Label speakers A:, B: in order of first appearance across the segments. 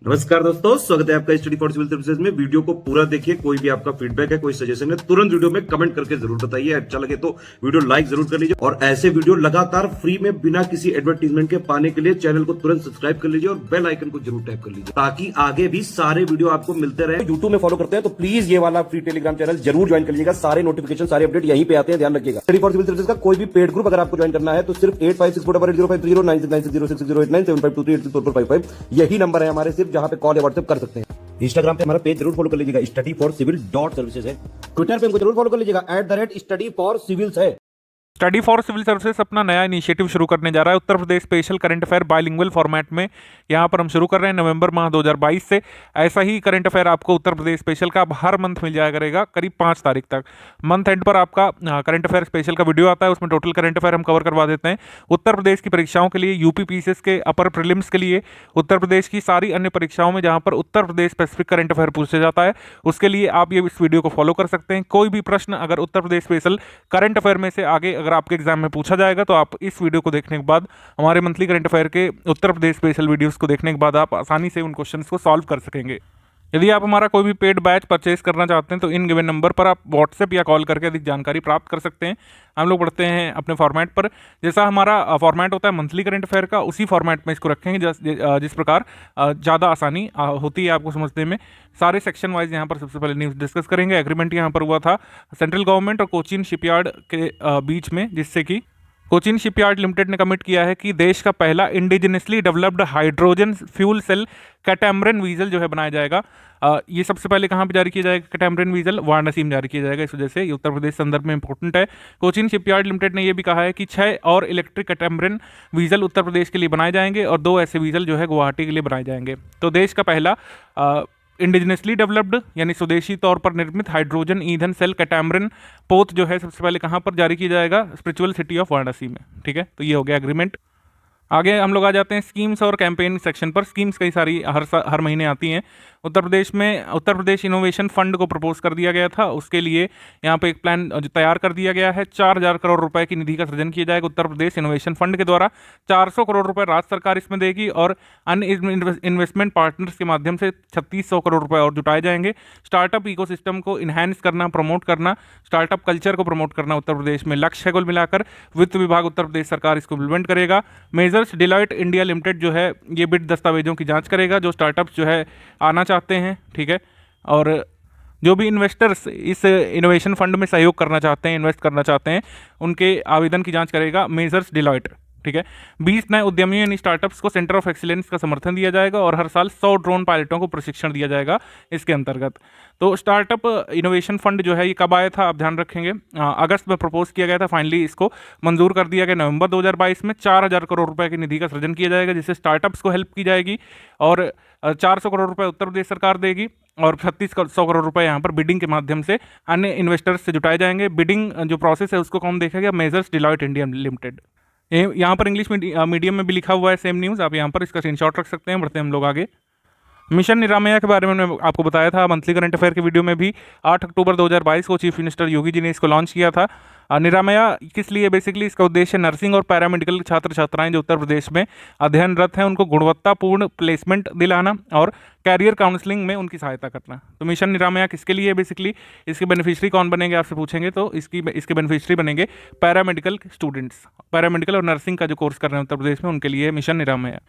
A: नमस्कार दोस्तों, स्वागत है आपका स्टडी फॉर सिविल सर्विसेज में। वीडियो को पूरा देखिए। कोई भी आपका फीडबैक है, कोई सजेशन है, तुरंत वीडियो में कमेंट करके जरूर बताइए। अच्छा लगे तो वीडियो लाइक जरूर कर लीजिए और ऐसे वीडियो लगातार फ्री में बिना किसी एडवर्टीजमेंट के पाने के लिए चैनल को तुरंत सब्सक्राइब कर लीजिए और बेल आइकन को जरूर टैप कर लीजिए ताकि आगे भी सारे वीडियो आपको मिलते रहे। यूट्यूब में फॉलो करते हैं तो प्लीज ये वाला फ्री टेलीग्राम चैनल जरूर ज्वाइन कर लीजिएगा। सारे नोटिफिकेशन, सारे अपडेट यहीं पे आते हैं, ध्यान रखिएगा। स्टडी फॉर सिविल सर्विसेज का कोई भी पेड ग्रुप अगर आपको ज्वाइन करना है तो सिर्फ 856480560606089752386455 यही नंबर है हमारे, सिर्फ जहां पे कॉल या व्हाट्सएप कर सकते हैं। इंस्टाग्राम पे हमारा पेज जरूर फॉलो कर लीजिएगा, स्टडी फॉर सिविल .सर्विसेज है। ट्विटर पे हमको जरूर फॉलो कर लीजिएगा, @study for civils है।
B: स्टडी फॉर सिविल सर्विसेज अपना नया इनिशिएटिव शुरू करने जा रहा है। Uttar Pradesh special current affair bilingual format में यहाँ पर हम शुरू कर रहे हैं नवंबर माह 2022 से। ऐसा ही करंट अफेयर आपको उत्तर प्रदेश स्पेशल का हर मंथ मिल जाया करेगा करीब 5 तारीख तक। मंथ एंड पर आपका करंट अफेयर स्पेशल का वीडियो आता है, उसमें टोटल करंट अफेयर हम कवर करवा देते हैं। उत्तर प्रदेश की परीक्षाओं के लिए, यूपी पीसीएस के अपर प्रीलिम्स के लिए, उत्तर प्रदेश की सारी अन्य परीक्षाओं में जहाँ पर Uttar Pradesh specific current affair पूछा जाता है, उसके लिए आप ये इस वीडियो को फॉलो कर सकते हैं। कोई भी प्रश्न अगर उत्तर प्रदेश स्पेशल करंट अफेयर में से आगे अगर आपके एग्जाम में पूछा जाएगा तो आप इस वीडियो को देखने के बाद, हमारे मंथली करंट अफेयर के उत्तर प्रदेश स्पेशल वीडियोस को देखने के बाद आप आसानी से उन क्वेश्चंस को सॉल्व कर सकेंगे। यदि आप हमारा कोई भी पेड बैच परचेज करना चाहते हैं तो इन गिवन नंबर पर आप व्हाट्सएप या कॉल करके अधिक जानकारी प्राप्त कर सकते हैं। हम लोग बढ़ते हैं अपने फॉर्मेट पर। जैसा हमारा फॉर्मेट होता है मंथली करंट अफेयर का, उसी फॉर्मेट में इसको रखेंगे जिस प्रकार ज़्यादा आसानी होती है आपको समझने में। सारे सेक्शन वाइज यहाँ पर सबसे पहले न्यूज़ डिस्कस करेंगे। एग्रीमेंट यहाँ पर हुआ था सेंट्रल गवर्नमेंट और कोचीन शिपयार्ड के बीच में, जिससे कि कोचीन शिपयार्ड लिमिटेड ने कमिट किया है कि देश का पहला indigenously developed hydrogen fuel cell catamaran vessel जो है बनाया जाएगा। ये सबसे पहले कहाँ पे जारी किया जाएगा? कैटामरन वीजल वाराणसी में जारी किया जाएगा। इस वजह से ये उत्तर प्रदेश संदर्भ में इंपॉर्टेंट है। कोचीन शिपयार्ड लिमिटेड ने ये भी कहा है कि 6 और इलेक्ट्रिक कैटामरन वीजल उत्तर प्रदेश के लिए बनाए जाएंगे और 2 ऐसे वीजल जो है गुवाहाटी के लिए बनाए जाएंगे। तो देश का पहला इंडिजिनसली डेवलप्ड यानी स्वदेशी तौर पर निर्मित हाइड्रोजन ईंधन सेल कैटामरन पोत जो है सबसे पहले कहाँ पर जारी किया जाएगा? स्पिरिचुअल सिटी ऑफ वाराणसी में। ठीक है, तो ये हो गया एग्रीमेंट। आगे हम लोग आ जाते हैं स्कीम्स और कैंपेन सेक्शन पर। स्कीम्स कई सारी हर महीने आती हैं। उत्तर प्रदेश में उत्तर प्रदेश इनोवेशन फंड को प्रपोज कर दिया गया था, उसके लिए यहाँ पे एक प्लान तैयार कर दिया गया है। 4000 करोड़ रुपए की निधि का सृजन किया जाएगा उत्तर प्रदेश इनोवेशन फंड के द्वारा। 400 करोड़ रुपए राज्य सरकार इसमें देगी और अन्य इन्वेस्टमेंट पार्टनर्स के माध्यम से 3600 करोड़ रुपए और जुटाए जाएंगे। स्टार्टअप इकोसिस्टम को इन्हांस करना, प्रमोट करना, स्टार्टअप कल्चर को प्रमोट करना उत्तर प्रदेश में लक्ष्य है। कुल मिलाकर वित्त विभाग उत्तर प्रदेश सरकार इसको इम्प्लीमेंट करेगा। मेजर्स डिलॉयट इंडिया लिमिटेड जो है ये बिड दस्तावेजों की जांच करेगा जो स्टार्टअप्स जो है आना चाहते हैं। ठीक है, और जो भी इन्वेस्टर्स इस इनोवेशन फंड में सहयोग करना चाहते हैं, इन्वेस्ट करना चाहते हैं, उनके आवेदन की जांच करेगा मेजर्स डिलॉयट। ठीक है, 20 नए उद्यमियों यानी स्टार्टअप्स को सेंटर ऑफ एक्सीलेंस का समर्थन दिया जाएगा और हर साल 100 ड्रोन पायलटों को प्रशिक्षण दिया जाएगा इसके अंतर्गत। तो स्टार्टअप इनोवेशन फंड जो है ये कब आया था आप ध्यान रखेंगे, अगस्त में प्रपोज किया गया था। फाइनली इसको मंजूर कर दिया गया नवंबर 2022 में। 4000 करोड़ रुपए की निधि का सृजन किया जाएगा जिससे स्टार्टअप्स को हेल्प की जाएगी और 400 करोड़ रुपए उत्तर प्रदेश सरकार देगी और 3600 करोड़ रुपए यहाँ पर बिडिंग के माध्यम से अन्य इन्वेस्टर्स से जुटाए जाएंगे। बिडिंग जो प्रोसेस है उसको कौन देखेगा? Measures Deloitte India limited. यहाँ पर इंग्लिश मीडियम में भी लिखा हुआ है सेम न्यूज़, आप यहाँ पर इसका स्क्रीनशॉट रख सकते हैं। बढ़ते हैं हम लोग आगे। मिशन निरामया के बारे में मैंने आपको बताया था मंथली करंट अफेयर के वीडियो में भी। 8 अक्टूबर 2022 को चीफ मिनिस्टर योगी जी ने इसको लॉन्च किया था। निरामया किस लिए? बेसिकली इसका उद्देश्य नर्सिंग और पैरामेडिकल छात्र छात्राएं जो उत्तर प्रदेश में अध्ययनरत हैं उनको गुणवत्तापूर्ण प्लेसमेंट दिलाना और कैरियर काउंसलिंग में उनकी सहायता करना। तो मिशन निरामया किसके लिए? बेसिकली इसके बेनिफिशियरी कौन बनेंगे आपसे पूछेंगे तो इसके बेनिफिशियरी बनेंगे पैरामेडिकल स्टूडेंट्स। पैरामेडिकल और नर्सिंग का जो कोर्स कर रहे हैं उत्तर प्रदेश में उनके लिए मिशन निरामया।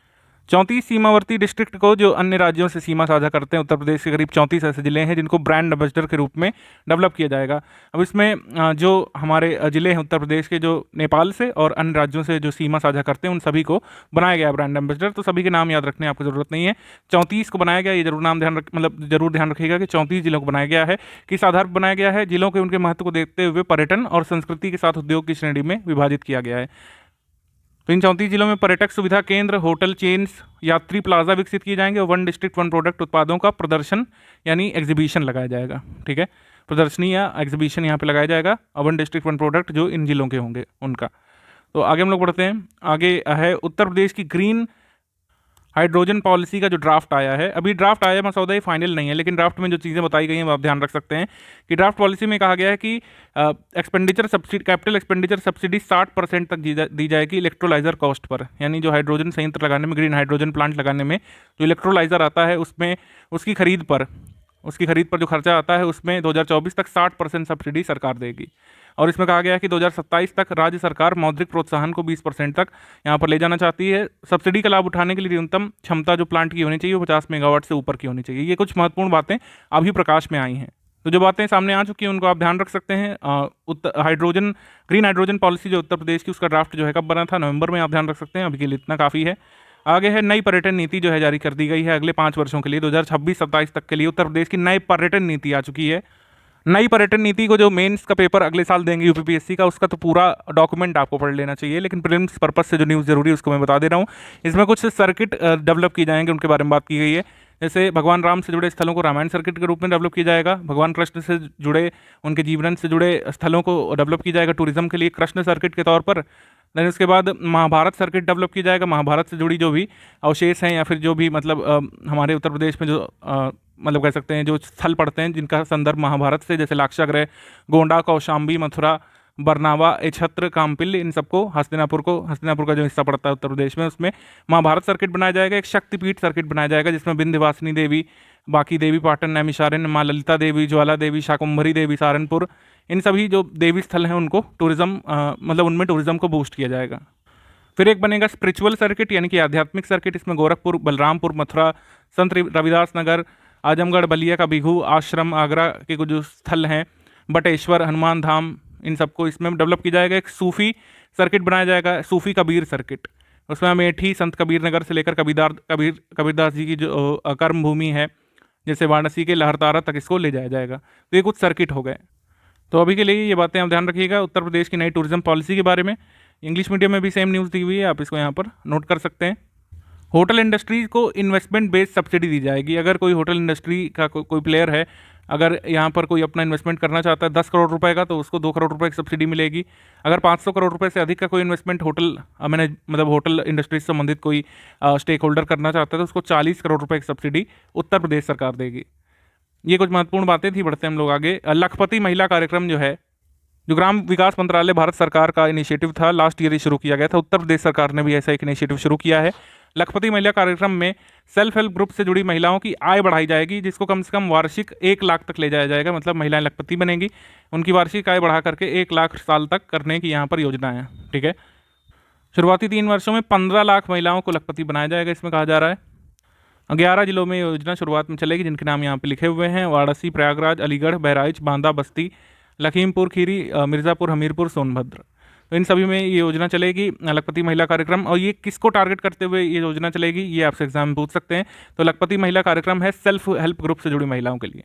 B: 34 सीमावर्ती डिस्ट्रिक्ट को जो अन्य राज्यों से सीमा साझा करते हैं उत्तर प्रदेश के करीब 34 ऐसे जिले हैं जिनको ब्रांड एम्बेसडर के रूप में डेवलप किया जाएगा। अब इसमें जो हमारे जिले हैं उत्तर प्रदेश के जो नेपाल से और अन्य राज्यों से जो सीमा साझा करते हैं उन सभी को बनाया गया ब्रांड एम्बेसडर। तो सभी के नाम याद रखने आपको जरूरत नहीं है। 34 को बनाया गया, ये जरूर नाम जरूर ध्यान रखिएगा कि 34 जिलों को बनाया गया है। किस आधार पर बनाया गया है? जिलों के उनके महत्व को देखते हुए पर्यटन और संस्कृति के साथ उद्योग की श्रेणी में विभाजित किया गया है। तो इन 34 जिलों में पर्यटक सुविधा केंद्र, होटल चेन्स, यात्री प्लाजा विकसित किए जाएंगे और 1 डिस्ट्रिक्ट 1 प्रोडक्ट उत्पादों का प्रदर्शन यानी एग्जीबिशन लगाया जाएगा। ठीक है, प्रदर्शनी या एग्जीबिशन यहाँ पे लगाया जाएगा और 1 डिस्ट्रिक्ट 1 प्रोडक्ट जो इन जिलों के होंगे उनका। तो आगे हम लोग बढ़ते हैं। आगे है उत्तर प्रदेश की ग्रीन हाइड्रोजन पॉलिसी का जो ड्राफ्ट आया है, अभी ड्राफ्ट आया मसौदा, ये फाइनल नहीं है, लेकिन ड्राफ्ट में जो चीज़ें बताई गई हैं वो आप ध्यान रख सकते हैं कि ड्राफ्ट पॉलिसी में कहा गया है कि expenditure subsidy, capital expenditure subsidy 60% तक दी जाएगी इलेक्ट्रोलाइजर कॉस्ट पर, यानी जो हाइड्रोजन संयंत्र लगाने में, ग्रीन हाइड्रोजन प्लांट लगाने में जो इलेक्ट्रोलाइजर आता है उसमें उसकी खरीद पर जो खर्चा आता है उसमें 2024 तक 60% सब्सिडी सरकार देगी। और इसमें कहा गया है कि 2027 तक राज्य सरकार मौद्रिक प्रोत्साहन को 20% तक यहाँ पर ले जाना चाहती है। सब्सिडी का लाभ उठाने के लिए न्यूनतम क्षमता जो प्लांट की होनी चाहिए वो 50 मेगावाट से ऊपर की होनी चाहिए। ये कुछ महत्वपूर्ण बातें अभी प्रकाश में आई हैं। तो जो बातें सामने आ चुकी हैं उनको आप ध्यान रख सकते हैं। ग्रीन हाइड्रोजन पॉलिसी जो उत्तर प्रदेश की, उसका ड्राफ्ट जो है कब बना था, नवंबर में, आप ध्यान रख सकते हैं। अभी के लिए इतना काफ़ी है। आगे है नई पर्यटन नीति जो है जारी कर दी गई है अगले 5 वर्षों के लिए, 2026-27 तक के लिए उत्तर प्रदेश की नई पर्यटन नीति आ चुकी है। नई पर्यटन नीति को जो मेंस का पेपर अगले साल देंगे यूपीपीएससी का, उसका तो पूरा डॉक्यूमेंट आपको पढ़ लेना चाहिए, लेकिन प्रीलिम्स पर्पस से जो न्यूज़ जरूरी है उसको मैं बता दे रहा हूँ। इसमें कुछ सर्किट डेवलप किए जाएंगे, उनके बारे में बात की गई है। जैसे भगवान राम से जुड़े स्थलों को रामायण सर्किट के रूप में डेवलप किया जाएगा, भगवान कृष्ण से जुड़े, उनके जीवन से जुड़े स्थलों को डेवलप किया जाएगा टूरिज्म के लिए कृष्ण सर्किट के तौर पर। देन उसके बाद महाभारत सर्किट डेवलप किया जाएगा, महाभारत से जुड़ी जो भी अवशेष हैं या फिर जो भी मतलब हमारे उत्तर प्रदेश में जो मतलब कह सकते हैं जो स्थल पड़ते हैं जिनका संदर्भ महाभारत से, जैसे लाक्षागृह, गोंडा, कौशाम्बी, मथुरा, बरनावा, एछत्र, कामपिल्ली, इन सबको हस्तिनापुर का जो हिस्सा पड़ता है उत्तर प्रदेश में, उसमें महाभारत सर्किट बनाया जाएगा। एक शक्तिपीठ सर्किट बनाया जाएगा जिसमें विंध्यवासिनी देवी, बाकी देवी पाटन, नैमिषारण्य, माँ ललिता देवी, ज्वाला देवी, शाकुंभरी देवी, सहारनपुर, इन सभी जो देवी स्थल हैं उनको टूरिज्म मतलब उनमें टूरिज्म को बूस्ट किया जाएगा। फिर एक बनेगा स्पिरिचुअल सर्किट यानी कि आध्यात्मिक सर्किट। इसमें गोरखपुर, बलरामपुर, मथुरा, संत रविदास नगर, आजमगढ़, बलिया का बिघू आश्रम, आगरा के कुछ जो स्थल हैं, बटेश्वर, हनुमान धाम, इन सबको इसमें डेवलप किया जाएगा। एक सूफी सर्किट बनाया जाएगा, सूफी कबीर सर्किट। उसमें अमेठी, संत कबीर नगर से लेकर कबीरदास जी की जो कर्म भूमि है, जैसे वाराणसी के लहरतारा तक इसको ले जाया जाएगा। तो ये कुछ सर्किट हो गए। तो अभी के लिए ये बातें आप ध्यान रखिएगा उत्तर प्रदेश की नई टूरिज्म पॉलिसी के बारे में। इंग्लिश मीडियम में भी सेम न्यूज़ दी हुई है, आप इसको यहाँ पर नोट कर सकते हैं। होटल इंडस्ट्रीज को इन्वेस्टमेंट बेस्ड सब्सिडी दी जाएगी। अगर कोई होटल इंडस्ट्री का कोई प्लेयर है, अगर यहाँ पर कोई अपना इन्वेस्टमेंट करना चाहता है 10 करोड़ रुपए का, तो उसको 2 करोड़ रुपए की सब्सिडी मिलेगी। अगर 500 करोड़ रुपए से अधिक का कोई इन्वेस्टमेंट होटल इंडस्ट्री से संबंधित कोई स्टेक होल्डर करना चाहता है तो उसको 40 करोड़ रुपए की सब्सिडी उत्तर प्रदेश सरकार देगी। ये कुछ महत्वपूर्ण बातें थी। बढ़ते हम लोग आगे। लखपति महिला कार्यक्रम जो है, जो ग्राम विकास मंत्रालय भारत सरकार का इनिशिएटिव था, लास्ट ईयर ही शुरू किया गया था। उत्तर प्रदेश सरकार ने भी ऐसा एक इनिशिएटिव शुरू किया है। लखपति महिला कार्यक्रम में सेल्फ हेल्प ग्रुप से जुड़ी महिलाओं की आय बढ़ाई जाएगी, जिसको कम से कम वार्षिक 1 लाख तक ले जाया जाएगा। मतलब महिलाएं लखपति बनेंगी, उनकी वार्षिक आय बढ़ा करके 1 लाख साल तक करने की यहाँ पर योजना है। ठीक है, शुरुआती 3 वर्षों में 15 लाख महिलाओं को लखपति बनाया जाएगा, इसमें कहा जा रहा है। 11 जिलों में योजना शुरुआत में चलेगी, जिनके नाम यहाँ पे लिखे हुए हैं: वाराणसी, प्रयागराज, अलीगढ़, बहराइच, बांदा, बस्ती, लखीमपुर खीरी, मिर्ज़ापुर, हमीरपुर, सोनभद्र। तो इन सभी में ये योजना चलेगी, लखपति महिला कार्यक्रम। और ये किसको टारगेट करते हुए ये योजना चलेगी, ये आपसे एग्जाम में पूछ सकते हैं। तो लखपति महिला कार्यक्रम है सेल्फ हेल्प ग्रुप से जुड़ी महिलाओं के लिए।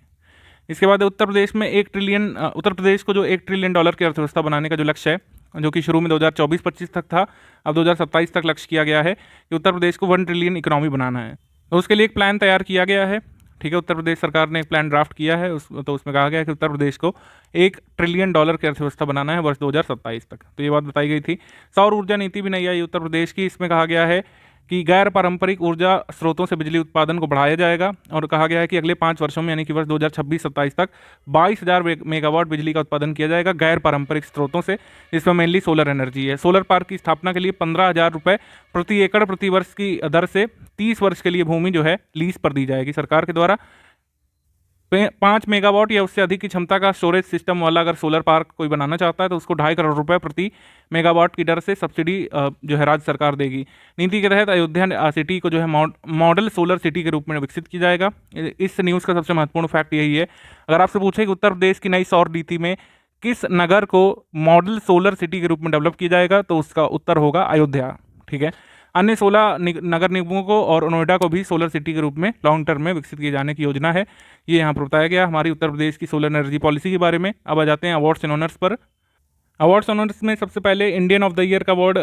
B: इसके बाद उत्तर प्रदेश को जो $1 ट्रिलियन की अर्थव्यवस्था बनाने का जो लक्ष्य है, जो कि शुरू में 2024-25 तक था, अब 2027 तक लक्ष्य किया गया है कि उत्तर प्रदेश को 1 ट्रिलियन इकोनॉमी बनाना है। तो उसके लिए एक प्लान तैयार किया गया है। ठीक है, उत्तर प्रदेश सरकार ने एक प्लान ड्राफ्ट किया है, तो उसमें कहा गया है कि उत्तर प्रदेश को $1 ट्रिलियन की अर्थव्यवस्था बनाना है वर्ष 2027 तक। तो ये बात बताई गई थी। सौर ऊर्जा नीति भी नई आई उत्तर प्रदेश की। इसमें कहा गया है कि गैर पारंपरिक ऊर्जा स्रोतों से बिजली उत्पादन को बढ़ाया जाएगा, और कहा गया है कि अगले 5 वर्षों में यानी कि वर्ष 2026-27 तक 22,000 मेगावाट बिजली का उत्पादन किया जाएगा गैर पारंपरिक स्रोतों से, जिसमें मेनली सोलर एनर्जी है। सोलर पार्क की स्थापना के लिए 15,000 रुपये प्रति एकड़ प्रति वर्ष की दर से 30 वर्ष के लिए भूमि जो है लीज पर दी जाएगी सरकार के द्वारा। 5 मेगावाट या उससे अधिक की क्षमता का स्टोरेज सिस्टम वाला अगर सोलर पार्क कोई बनाना चाहता है तो उसको 2.5 करोड़ रुपए प्रति मेगावाट की दर से सब्सिडी जो है राज्य सरकार देगी। नीति के तहत अयोध्या सिटी को जो है मॉडल सोलर सिटी के रूप में विकसित किया जाएगा। इस न्यूज़ का सबसे महत्वपूर्ण फैक्ट यही है। अगर आपसे पूछे कि उत्तर प्रदेश की नई सौर नीति में किस नगर को मॉडल सोलर सिटी के रूप में डेवलप किया जाएगा, तो उसका उत्तर होगा अयोध्या। ठीक है, अन्य 16 नगर निगमों को और नोएडा को भी सोलर सिटी के रूप में लॉन्ग टर्म में विकसित किए जाने की योजना है। ये यहाँ पर बताया गया हमारी उत्तर प्रदेश की सोलर एनर्जी पॉलिसी के बारे में। अब आ जाते हैं अवार्ड्स एंड ऑनर्स पर। अवार्ड्स एंड ऑनर्स में सबसे पहले इंडियन ऑफ द ईयर का अवार्ड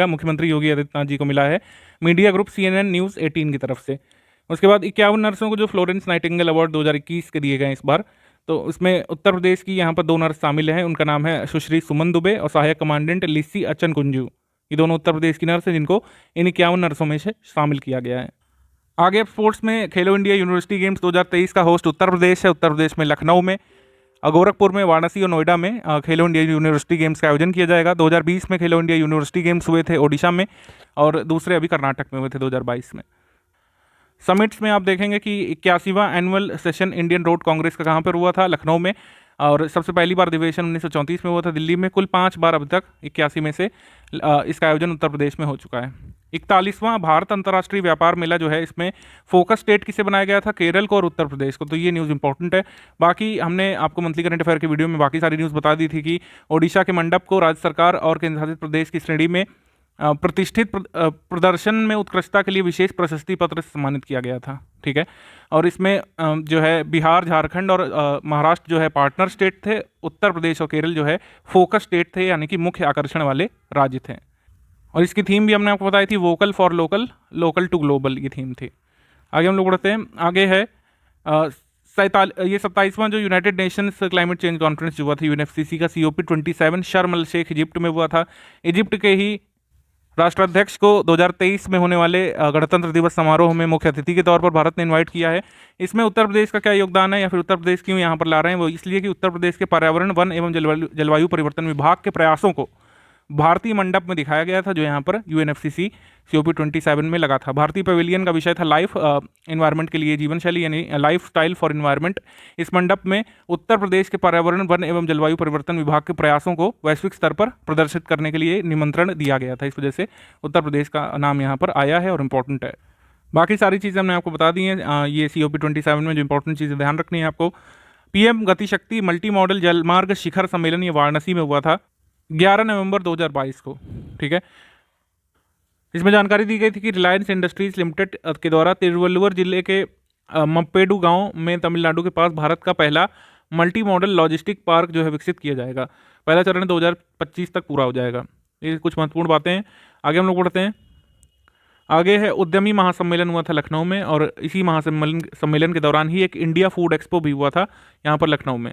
B: मुख्यमंत्री योगी आदित्यनाथ जी को मिला है, मीडिया ग्रुप CNN न्यूज़ 18 की तरफ से। उसके बाद 51 नर्सों को जो फ्लोरेंस नाइटिंगेल अवार्ड 2021 के दिए गए इस बार। तो उसमें उत्तर प्रदेश की यहाँ पर 2 नर्स शामिल हैं, उनका नाम है सुश्री सुमन दुबे और सहायक कमांडेंट लिसी अचन कुंजू। ये दोनों उत्तर प्रदेश की नर्स हैं जिनको इन 51 नर्सों में से शामिल किया गया है। आगे स्पोर्ट्स में खेलो इंडिया यूनिवर्सिटी गेम्स 2023 का होस्ट उत्तर प्रदेश है। उत्तर प्रदेश में लखनऊ में, गोरखपुर में, वाराणसी और नोएडा में खेलो इंडिया यूनिवर्सिटी गेम्स का आयोजन किया जाएगा। 2020 में खेलो इंडिया यूनिवर्सिटी गेम्स हुए थे ओडिशा में और दूसरे अभी कर्नाटक में हुए थे 2022 में। समिट्स में आप देखेंगे कि 81वां annual session Indian road congress का कहाँ पर हुआ था, लखनऊ में, और सबसे पहली बार अधिवेशन 1934 में हुआ था दिल्ली में। कुल 5 बार अब तक 81 में से इसका आयोजन उत्तर प्रदेश में हो चुका है। 41वां भारत अंतर्राष्ट्रीय व्यापार मेला जो है, इसमें फोकस स्टेट किसे बनाया गया था, केरल को और उत्तर प्रदेश को, तो ये न्यूज़ इंपॉर्टेंट है। बाकी हमने आपको मंथली करंट अफेयर की वीडियो में बाकी सारी न्यूज़ बता दी थी कि ओडिशा के मंडप को राज्य सरकार और केंद्र शासित प्रदेश की श्रेणी में प्रतिष्ठित प्रदर्शन में उत्कृष्टता के लिए विशेष प्रशस्ति पत्र से सम्मानित किया गया था। ठीक है, और इसमें जो है बिहार, झारखंड और महाराष्ट्र जो है पार्टनर स्टेट थे, उत्तर प्रदेश और केरल जो है फोकस स्टेट थे, यानी कि मुख्य आकर्षण वाले राज्य थे। और इसकी थीम भी हमने आपको बताई थी, vocal for local, local to global, ये थीम थी। आगे हम लोग बढ़ते हैं। आगे है ये 27वां जो United Nations climate change conference जो हुआ था UNFCCC का COP27 शर्म अल शेख इजिप्ट में हुआ था। इजिप्ट के ही राष्ट्राध्यक्ष को 2023 में होने वाले गणतंत्र दिवस समारोह में मुख्य अतिथि के तौर पर भारत ने इनवाइट किया है। इसमें उत्तर प्रदेश का क्या योगदान है या फिर उत्तर प्रदेश क्यों यहाँ पर ला रहे हैं, वो इसलिए कि उत्तर प्रदेश के पर्यावरण, वन एवं जलवायु परिवर्तन विभाग के प्रयासों को भारतीय मंडप में दिखाया गया था, जो यहाँ पर UNFCCC COP27 में लगा था। भारतीय पवेलियन का विषय था लाइफ एनवायरनमेंट के लिए जीवन शैली, यानी लाइफ स्टाइल फॉर एनवायरनमेंट। इस मंडप में उत्तर प्रदेश के पर्यावरण, वन एवं जलवायु परिवर्तन विभाग के प्रयासों को वैश्विक स्तर पर प्रदर्शित करने के लिए निमंत्रण दिया गया था। इस वजह से उत्तर प्रदेश का नाम यहाँ पर आया है और इम्पोर्टेंट है। बाकी सारी चीज़ें हमने आपको बता दी हैं। ये COP27 में जो इंपॉर्टेंट चीज़ें ध्यान रखनी है आपको, PM गतिशक्ति मल्टी मॉडल जलमार्ग शिखर सम्मेलन ये वाराणसी में हुआ था 11 नवंबर 2022 को। ठीक है, इसमें जानकारी दी गई थी कि रिलायंस इंडस्ट्रीज लिमिटेड के द्वारा तिरुवल्लुवर जिले के मप्पेडू गांव में तमिलनाडु के पास भारत का पहला मल्टी मॉडल लॉजिस्टिक पार्क जो है विकसित किया जाएगा। पहला चरण 2025 तक पूरा हो जाएगा। ये कुछ महत्वपूर्ण बातें हैं। आगे हम लोग बढ़ते हैं। आगे है उद्यमी महासम्मेलन हुआ था लखनऊ में, और इसी महासम्मेलन के दौरान ही एक इंडिया फूड एक्सपो भी हुआ था यहाँ पर लखनऊ में,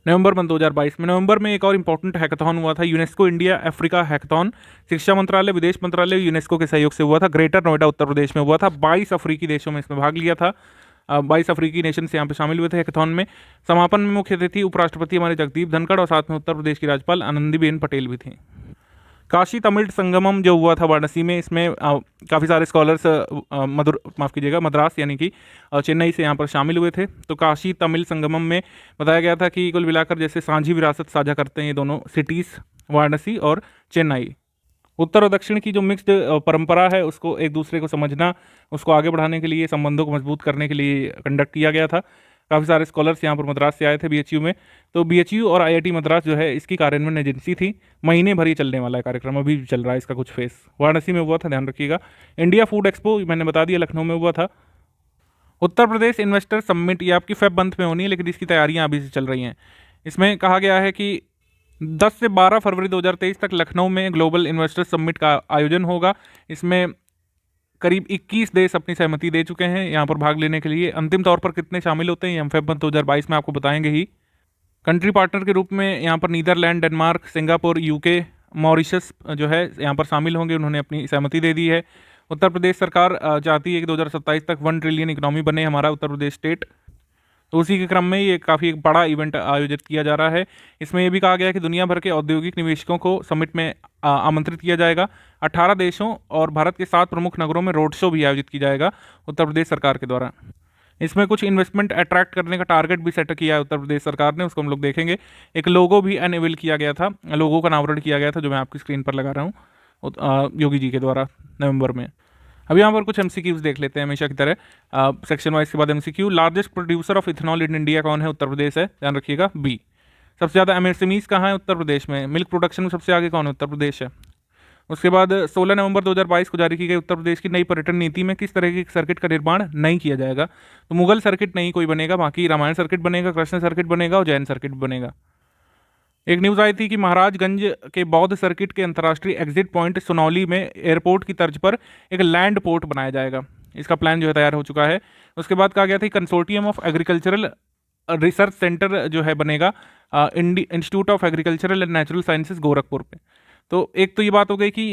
B: नवंबर 2022 में। नवंबर में एक और इम्पोर्टेंट हैकाथॉन हुआ था, यूनेस्को इंडिया अफ्रीका हैकाथॉन। शिक्षा मंत्रालय, विदेश मंत्रालय, यूनेस्को के सहयोग से हुआ था। ग्रेटर नोएडा उत्तर प्रदेश में हुआ था। 22 अफ्रीकी देशों में इसमें भाग लिया था। 22 अफ्रीकी नेशन यहाँ पे शामिल हुए थे हैकाथॉन में। समापन में मुख्य अतिथि उपराष्ट्रपति हमारे जगदीप धनखड़ और साथ में उत्तर प्रदेश की राज्यपाल आनंदीबेन पटेल भी थी। काशी तमिल संगमम जो हुआ था वाराणसी में, इसमें काफ़ी सारे स्कॉलर्स मद्रास यानी कि चेन्नई से यहाँ पर शामिल हुए थे। तो काशी तमिल संगमम में बताया गया था कि कुल मिलाकर जैसे साझी विरासत साझा करते हैं ये दोनों सिटीज़, वाराणसी और चेन्नई। उत्तर और दक्षिण की जो मिक्स्ड परंपरा है उसको एक दूसरे को समझना, उसको आगे बढ़ाने के लिए, संबंधों को मजबूत करने के लिए कंडक्ट किया गया था। काफ़ी सारे स्कॉलर्स यहाँ पर मद्रास से आए थे BHU में। तो BHU और IIT मद्रास जो है इसकी कार्यान्वयन एजेंसी थी। महीने भर ये चलने वाला है कार्यक्रम, अभी भी चल रहा है इसका कुछ फेस। वाराणसी में हुआ था, ध्यान रखिएगा। इंडिया फूड एक्सपो मैंने बता दिया लखनऊ में हुआ था। उत्तर प्रदेश इन्वेस्टर समिट ये आपकी फेब मंथ में होनी है, लेकिन इसकी तैयारियाँ अभी से चल रही हैं। इसमें कहा गया है कि 10 से 12 फरवरी 2023 तक लखनऊ में ग्लोबल इन्वेस्टर समिट का आयोजन होगा। इसमें करीब 21 देश अपनी सहमति दे चुके हैं यहाँ पर भाग लेने के लिए। अंतिम तौर पर कितने शामिल होते हैं हम फेब मंथ 2022 में आपको बताएंगे ही। कंट्री पार्टनर के रूप में यहाँ पर Netherlands, Denmark, Singapore, UK, Mauritius जो है यहाँ पर शामिल होंगे, उन्होंने अपनी सहमति दे दी है। उत्तर प्रदेश सरकार चाहती है कि 2027 तक 1 ट्रिलियन इकोनॉमी बने हमारा उत्तर प्रदेश स्टेट। तो उसी के क्रम में ये काफ़ी एक बड़ा इवेंट आयोजित किया जा रहा है। इसमें यह भी कहा गया है कि दुनिया भर के औद्योगिक निवेशकों को समिट में आमंत्रित किया जाएगा। 18 देशों और भारत के 7 प्रमुख नगरों में रोड शो भी आयोजित की जाएगा उत्तर प्रदेश सरकार के द्वारा। इसमें कुछ इन्वेस्टमेंट अट्रैक्ट करने का टारगेट भी सेट किया है उत्तर प्रदेश सरकार ने, उसको हम लोग देखेंगे। एक लोगो भी अनवेल किया गया था, लोगो का अनावरण किया गया था, जो मैं आपकी स्क्रीन पर लगा रहा हूँ योगी जी के द्वारा नवंबर में। अब यहाँ पर कुछ MCQs देख लेते हैं हमेशा की तरह, सेक्शन वाइज के बाद MCQ। Largest producer of ethanol in India कौन है? उत्तर प्रदेश है, ध्यान रखिएगा। B। सबसे ज़्यादा MSMEs कहाँ है? उत्तर प्रदेश में। मिल्क प्रोडक्शन में सबसे आगे कौन है? उत्तर प्रदेश है। उसके बाद 16 नवंबर 2022 को जारी की गई उत्तर प्रदेश की नई पर्यटन नीति में किस तरह की सर्किट का निर्माण नहीं किया जाएगा? तो मुगल सर्किट नहीं कोई बनेगा, बाकी रामायण सर्किट बनेगा, कृष्ण सर्किट बनेगा और जैन सर्किट बनेगा। एक न्यूज़ आई थी कि महाराजगंज के बौद्ध सर्किट के अंतर्राष्ट्रीय एग्जिट पॉइंट सुनौली में एयरपोर्ट की तर्ज पर एक लैंड पोर्ट बनाया जाएगा। इसका प्लान जो है तैयार हो चुका है। उसके बाद कहा गया था consortium of agricultural research centre जो है बनेगा institute of agricultural and natural sciences Gorakhpur पे। तो एक तो ये बात हो गई कि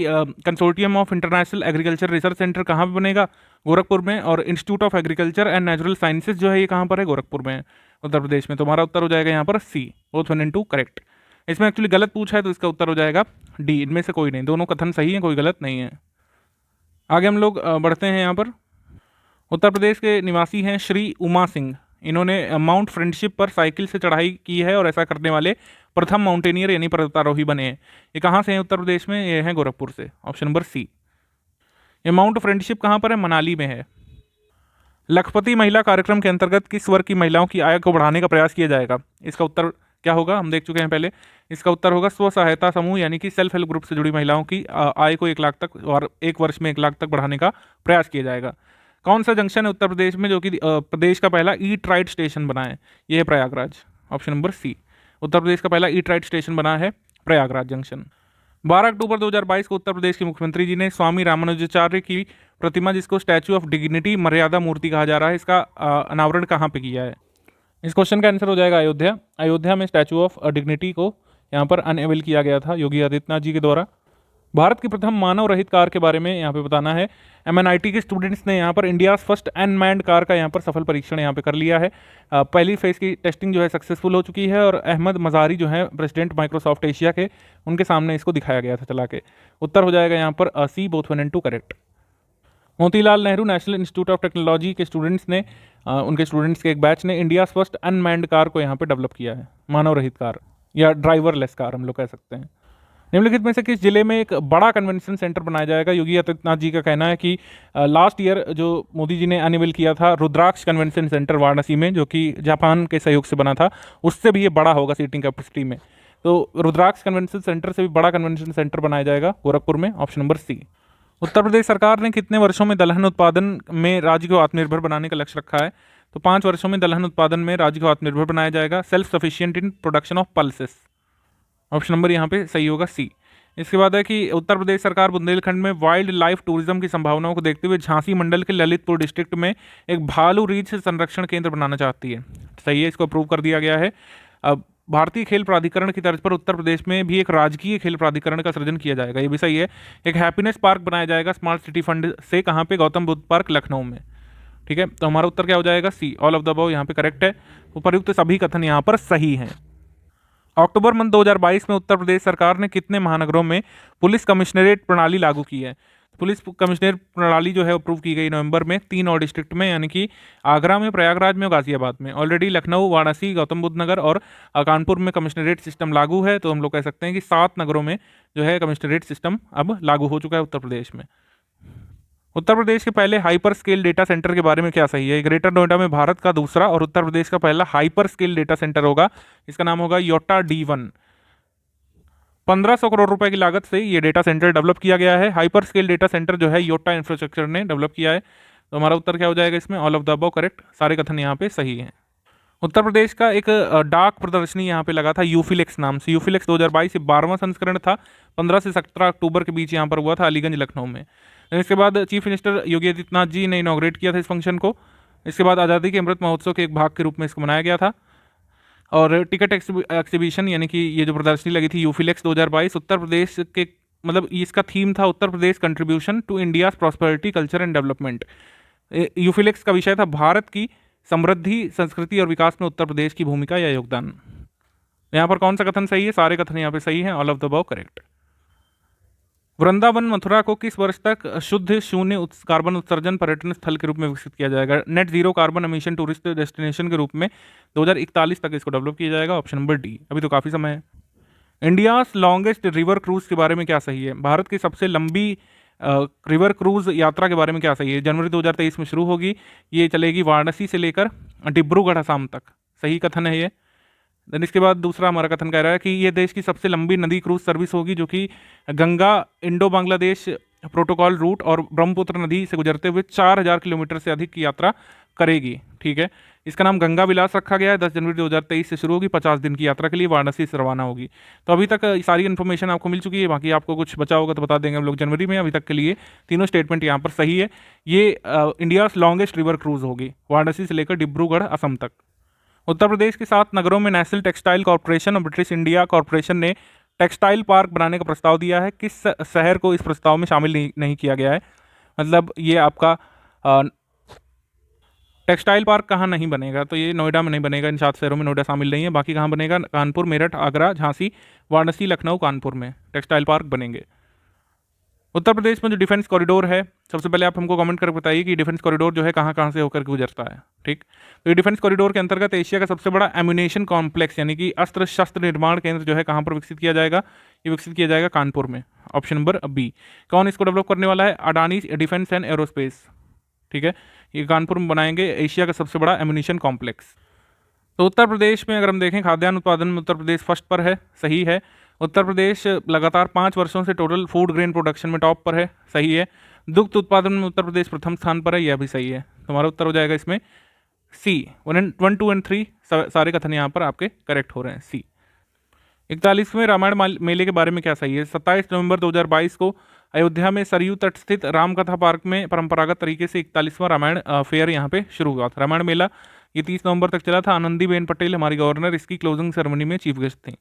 B: consortium of international agriculture research centre कहाँ पे बनेगा, गोरखपुर में, और institute of agriculture and natural sciences जो है ये कहाँ पर है, गोरखपुर में है, उत्तर प्रदेश में। तो हमारा उत्तर हो जाएगा यहाँ पर सी, बोथ 1 and 2 करेक्ट। इसमें एक्चुअली गलत पूछा है तो इसका उत्तर हो जाएगा डी, इनमें से कोई नहीं, दोनों कथन सही है, कोई गलत नहीं है। आगे हम लोग बढ़ते हैं यहाँ पर। उत्तर प्रदेश के निवासी हैं श्री उमा सिंह, इन्होंने माउंट फ्रेंडशिप पर साइकिल से चढ़ाई की है और ऐसा करने वाले प्रथम माउंटेनियर यानी पर्वतारोही बने हैं। ये कहाँ से हैं उत्तर प्रदेश में, ये हैं गोरखपुर से, ऑप्शन नंबर सी। ये माउंट फ्रेंडशिप कहाँ पर है, मनाली में है। लखपति महिला कार्यक्रम के अंतर्गत किस वर्ग की महिलाओं की आय को बढ़ाने का प्रयास किया जाएगा, इसका उत्तर क्या होगा, हम देख चुके हैं पहले। इसका उत्तर होगा स्व सहायता समूह यानी कि सेल्फ हेल्प ग्रुप से जुड़ी महिलाओं की आय को 1 लाख तक और 1 वर्ष में 1 लाख तक बढ़ाने का प्रयास किया जाएगा। कौन सा जंक्शन है उत्तर प्रदेश में जो कि प्रदेश का पहला ई ट्राइड स्टेशन बना है, ये है Prayagraj, option number C. Uttar Pradesh का पहला ई ट्राइड स्टेशन बना है प्रयागराज जंक्शन। 12 अक्टूबर 2022 को उत्तर प्रदेश के मुख्यमंत्री जी ने स्वामी रामानुजाचार्य की प्रतिमा, जिसको स्टैचू ऑफ डिग्निटी मर्यादा मूर्ति कहा जा रहा है, इसका अनावरण कहाँ पे किया है। इस क्वेश्चन का आंसर हो जाएगा अयोध्या। अयोध्या में स्टैचू ऑफ डिग्निटी को यहाँ पर अनवेल किया गया था योगी आदित्यनाथ जी के द्वारा। भारत की प्रथम मानव रहित कार के बारे में यहाँ पे बताना है। MNIT के स्टूडेंट्स ने यहाँ पर इंडिया फर्स्ट अनमैन्ड कार का यहाँ पर सफल परीक्षण यहाँ पे कर लिया है। पहली फेज की टेस्टिंग जो है सक्सेसफुल हो चुकी है और अहमद मज़ारी जो है प्रेसिडेंट माइक्रोसॉफ्ट एशिया के, उनके सामने इसको दिखाया गया था चला के। उत्तर हो जाएगा यहाँ पर C, both 1 and 2 correct. Motilal Nehru national institute of technology के स्टूडेंट्स ने उनके स्टूडेंट्स के एक बैच ने इंडिया फर्स्ट अनमैन्ड कार को यहाँ पर डेवलप किया है, मानव रहित कार या ड्राइवरलेस कार हम लोग कह सकते हैं। निम्नलिखित में से किस जिले में एक बड़ा कन्वेंशन सेंटर बनाया जाएगा। योगी आदित्यनाथ जी का कहना है कि लास्ट ईयर जो मोदी जी ने अनवेल किया था रुद्राक्ष कन्वेंशन सेंटर वाराणसी में, जो कि जापान के सहयोग से बना था, उससे भी ये बड़ा होगा सीटिंग कैपेसिटी में। तो रुद्राक्ष कन्वेंशन सेंटर से भी बड़ा कन्वेंशन सेंटर बनाया जाएगा गोरखपुर में, option number C. Uttar Pradesh सरकार ने कितने वर्षों में दलहन उत्पादन में राज्य को आत्मनिर्भर बनाने का लक्ष्य रखा है। तो 5 वर्षों में दलहन उत्पादन में राज्य को आत्मनिर्भर बनाया जाएगा, self sufficient in production of pulses, option number यहाँ पे सही होगा सी। इसके बाद है कि उत्तर प्रदेश सरकार बुंदेलखंड में वाइल्ड लाइफ टूरिज्म की संभावनाओं को देखते हुए झांसी मंडल के ललितपुर डिस्ट्रिक्ट में एक भालू रीछ संरक्षण केंद्र बनाना चाहती है। सही है, इसको अप्रूव कर दिया गया है। अब भारतीय खेल प्राधिकरण की तर्ज पर उत्तर प्रदेश में भी एक राजकीय खेल प्राधिकरण का सृजन किया जाएगा, ये भी सही है। एक हैप्पीनेस पार्क बनाया जाएगा स्मार्ट सिटी फंड से, कहाँ पे, गौतम बुद्ध पार्क लखनऊ में। ठीक है, तो हमारा उत्तर क्या हो जाएगा सी, ऑल ऑफ द अबव यहाँ पे करेक्ट है। उपर्युक्त सभी कथन यहाँ पर सही हैं। अक्टूबर मंथ 2022 में उत्तर प्रदेश सरकार ने कितने महानगरों में पुलिस कमिश्नरेट प्रणाली लागू की है। पुलिस कमिश्नरेट प्रणाली जो है अप्रूव की गई नवंबर में 3 और डिस्ट्रिक्ट में, यानी कि आगरा में, प्रयागराज में और गाजियाबाद में। ऑलरेडी लखनऊ, वाराणसी, गौतम बुद्ध नगर और कानपुर में कमिश्नरेट सिस्टम लागू है। तो हम लोग कह सकते हैं कि 7 नगरों में जो है कमिश्नरेट सिस्टम अब लागू हो चुका है उत्तर प्रदेश में। उत्तर प्रदेश के पहले हाइपर स्केल डेटा सेंटर के बारे में क्या सही है। ग्रेटर नोएडा में भारत का दूसरा और उत्तर प्रदेश का पहला हाइपर स्केल डेटा सेंटर होगा, इसका नाम होगा योटा D1। 1500 करोड़ रुपए की लागत से ये डेटा सेंटर डेवलप किया गया है। हाइपर स्केल डेटा सेंटर जो है योटा इंफ्रास्ट्रक्चर ने डेवलप किया है। तो हमारा उत्तर क्या हो जाएगा इसमें, all of the above correct, सारे कथन यहाँ पे सही हैं। उत्तर प्रदेश का एक डाक प्रदर्शनी यहाँ पे लगा था यूफिलेक्स नाम से। यूफिलेक्स 2022 12वां संस्करण था, 15 से 17 अक्टूबर के बीच यहाँ पर हुआ था अलीगंज लखनऊ में। इसके बाद चीफ मिनिस्टर योगी आदित्यनाथ जी ने इनॉग्रेट किया था इस फंक्शन को। इसके बाद आज़ादी के अमृत महोत्सव के एक भाग के रूप में इसको मनाया गया था। और टिकट एक्सिबिशन यानी कि ये जो प्रदर्शनी लगी थी यूफिलेक्स 2022 उत्तर प्रदेश के, मतलब इसका थीम था Uttar Pradesh contribution to India's prosperity culture and development. यूफिलेक्स का विषय था भारत की समृद्धि, संस्कृति और विकास में उत्तर प्रदेश की भूमिका या योगदान। यहाँ पर कौन सा कथन सही है, सारे कथन यहाँ पे सही हैं, all of the above correct. Vrindavan Mathura को किस वर्ष तक शुद्ध शून्य कार्बन उत्सर्जन पर्यटन स्थल के रूप में विकसित किया जाएगा। Net zero carbon emission tourist destination के रूप में 2041 तक इसको डेवलप किया जाएगा, ऑप्शन नंबर डी। अभी तो काफ़ी समय है। इंडियाज लॉन्गेस्ट रिवर क्रूज के बारे में क्या सही है। भारत की सबसे लंबी रिवर क्रूज यात्रा के बारे में क्या सही है। जनवरी 2023 में शुरू होगी, ये चलेगी वाराणसी से लेकर डिब्रूगढ़ असम तक, सही कथन है ये। देन इसके बाद दूसरा हमारा कथन कह रहा है कि ये देश की सबसे लंबी नदी क्रूज सर्विस होगी, जो कि Ganga Indo Bangladesh protocol root और ब्रह्मपुत्र नदी से गुजरते हुए 4000 किलोमीटर से अधिक की यात्रा करेगी। ठीक है, इसका नाम गंगा विलास रखा गया है। 10 जनवरी 2023 से शुरू होगी, 50 दिन की यात्रा के लिए वाराणसी से रवाना होगी। तो अभी तक सारी इन्फॉर्मेशन आपको मिल चुकी है, बाकी आपको कुछ बचा होगा तो बता देंगे हम लोग जनवरी में। अभी तक के लिए तीनों स्टेटमेंट यहाँ पर सही है। ये इंडियाज लॉन्गेस्ट रिवर क्रूज होगी, वाराणसी से लेकर डिब्रूगढ़ असम तक। उत्तर प्रदेश के 7 नगरों में नेशनल टेक्सटाइल कॉरपोरेशन और ब्रिटिश इंडिया कॉरपोरेशन ने टेक्सटाइल पार्क बनाने का प्रस्ताव दिया है। किस शहर को इस प्रस्ताव में शामिल नहीं किया गया है? मतलब ये आपका टेक्सटाइल पार्क कहाँ नहीं बनेगा? तो ये नोएडा में नहीं बनेगा, इन 7 शहरों में नोएडा शामिल नहीं है। बाकी कहाँ बनेगा? कानपुर, मेरठ, आगरा, झांसी, वाराणसी, लखनऊ, कानपुर में टेक्सटाइल पार्क बनेंगे। उत्तर प्रदेश में जो डिफेंस कॉरिडोर है, सबसे पहले आप हमको कमेंट करके बताइए कि डिफेंस कॉरिडोर जो है कहाँ कहाँ से होकर गुजरता है। ठीक, तो ये डिफेंस कॉरिडोर के अंतर्गत एशिया का सबसे बड़ा एम्यूनेशन कॉम्प्लेक्स यानी कि अस्त्र शस्त्र निर्माण केंद्र जो है कहाँ पर विकसित किया जाएगा? ये विकसित किया जाएगा कानपुर में। Option number B. कौन इसको डेवलप करने वाला है? Adani defence and aerospace. ठीक है, ये कानपुर में बनाएंगे एशिया का सबसे बड़ा एम्यूनेशन कॉम्प्लेक्स। तो उत्तर प्रदेश में अगर हम देखें खाद्यान्न उत्पादन में उत्तर प्रदेश फर्स्ट पर है, सही है। उत्तर प्रदेश लगातार 5 वर्षों से टोटल फूड ग्रेन प्रोडक्शन में टॉप पर है, सही है। दुग्ध उत्पादन में उत्तर प्रदेश प्रथम स्थान पर है, यह भी सही है। तुम्हारा उत्तर हो जाएगा इसमें सी। 1, 2 एंड 3 सारे कथन यहाँ पर आपके करेक्ट हो रहे हैं, सी। 41वें रामायण मेले के बारे में क्या सही है? 27 नवंबर 2022 को अयोध्या में सरयू तट स्थित रामकथा पार्क में परंपरागत तरीके से 41वां रामायण फेयर यहाँ पे शुरू हुआ था। रामायण मेला ये 30 नवंबर तक चला था। आनंदीबेन पटेल हमारी गवर्नर इसकी क्लोजिंग सेरेमनी में चीफ गेस्ट थी।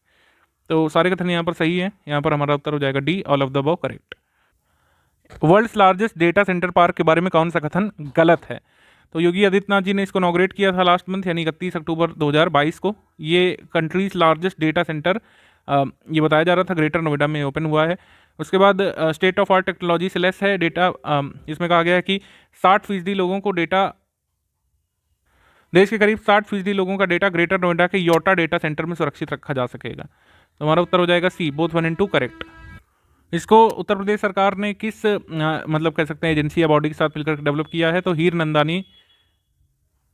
B: तो सारे कथन यहाँ पर सही है। यहाँ पर हमारा उत्तर हो जाएगा D, all of the above correct. World's largest data centre park के बारे में कौन सा कथन गलत है? तो योगी आदित्यनाथ जी ने इसको इनॉग्रेट किया था लास्ट मंथ यानी 31 अक्टूबर 2022 को। ये कंट्रीज लार्जेस्ट डेटा सेंटर ये बताया जा रहा था ग्रेटर नोएडा में ओपन हुआ है। उसके बाद स्टेट ऑफ आर्ट टेक्नोलॉजी से लेस है डेटा। इसमें कहा गया है कि 60% लोगों को डेटा, देश के करीब 60% लोगों का डेटा ग्रेटर नोएडा के योटा डेटा सेंटर में सुरक्षित रखा जा सकेगा। तो हमारा उत्तर हो जाएगा सी, बोथ 1 एंड 2 करेक्ट। इसको उत्तर प्रदेश सरकार ने किस मतलब कह सकते हैं एजेंसी या बॉडी के साथ मिलकर डेवलप किया है? तो हीर नंदानी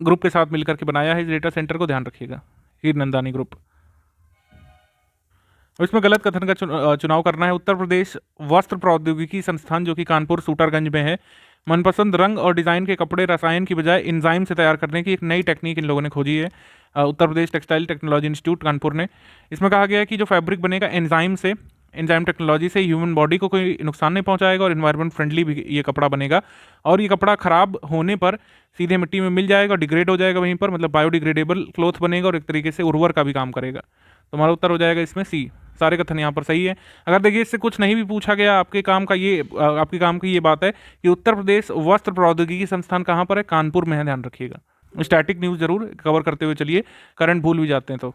B: ग्रुप के साथ मिलकर के बनाया है इस डेटा सेंटर को, ध्यान रखिएगा, हीर नंदानी ग्रुप। इसमें गलत कथन का चुनाव करना है। उत्तर प्रदेश वस्त्र प्रौद्योगिकी संस्थान जो कि कानपुर सूटरगंज में है, मनपसंद रंग और डिज़ाइन के कपड़े रसायन की बजाय इंजाइम से तैयार करने की एक नई टेक्निक इन लोगों ने खोजी है। उत्तर प्रदेश टेक्सटाइल टेक्नोलॉजी इंस्टीट्यूट कानपुर ने। इसमें कहा गया है कि जो फैब्रिक बनेगा एंजाइम टेक्नोलॉजी से ह्यूमन बॉडी को कोई नुकसान नहीं पहुंचाएगा और इन्वायरमेंट फ्रेंडली भी ये कपड़ा बनेगा। और ये कपड़ा खराब होने पर सीधे मिट्टी में मिल जाएगा, डिग्रेड हो जाएगा वहीं पर, मतलब बायोडिग्रेडेबल क्लॉथ बनेगा और एक तरीके से उर्वर का भी काम करेगा। तो हमारा उत्तर हो जाएगा इसमें सी, सारे कथन यहाँ पर सही है। अगर देखिए इससे कुछ नहीं भी पूछा गया, आपके काम की ये बात है कि उत्तर प्रदेश वस्त्र प्रौद्योगिकी संस्थान कहाँ पर है? कानपुर में है, ध्यान रखिएगा। स्टैटिक न्यूज़ जरूर कवर करते हुए चलिए, करंट भूल भी जाते हैं तो।